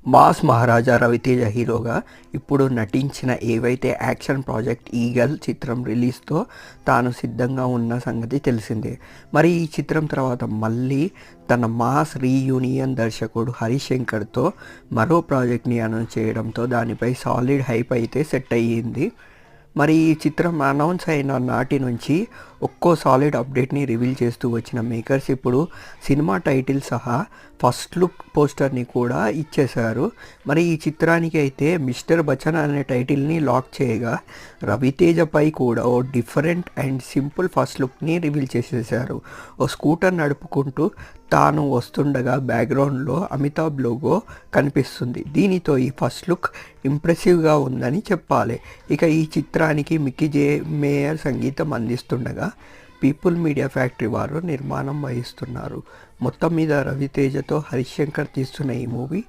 Mass మహారాజా రవితేజ హీరోగా ఇప్పుడు నటించిన ఏవైతే యాక్షన్ ప్రాజెక్ట్ ఈగల్ చిత్రం రిలీజ్తో తాను సిద్ధంగా ఉన్న సంగతి తెలిసిందే. మరి ఈ చిత్రం తర్వాత మళ్ళీ తన మాస్ రీయూనియన్ దర్శకుడు హరీష్ శంకర్తో మరో ప్రాజెక్ట్ని అనౌన్స్ చేయడంతో దానిపై సాలిడ్ హైప్ అయితే సెట్ అయ్యింది. మరి ఈ చిత్రం అనౌన్స్ అయిన నాటి నుంచి ఒక్కో సాలిడ్ అప్డేట్ని రివీల్ చేస్తూ వచ్చిన మేకర్స్ ఇప్పుడు సినిమా టైటిల్ సహా ఫస్ట్ లుక్ పోస్టర్ని కూడా ఇచ్చేశారు. మరి ఈ చిత్రానికి అయితే మిస్టర్ బచ్చన్ అనే టైటిల్ని లాక్ చేయగా రవితేజపై కూడా ఓ డిఫరెంట్ అండ్ సింపుల్ ఫస్ట్ లుక్ని రివీల్ చేసేసారు. ఓ స్కూటర్ నడుపుకుంటూ తాను వస్తుండగా బ్యాక్గ్రౌండ్లో అమితాబ్ లోగో కనిపిస్తుంది. దీనితో ఈ ఫస్ట్ లుక్ ఇంప్రెసివ్గా ఉందని చెప్పాలి. ఇక ఈ చిత్రానికి మిక్కీ జే మేయర్ సంగీతం అందిస్తుండగా పీపుల్ మీడియా ఫ్యాక్టరీ వారు నిర్మాణం వహిస్తున్నారు. మొత్తం మీద రవితేజతో హరీష్ శంకర్ తీస్తున్న ఈ మూవీ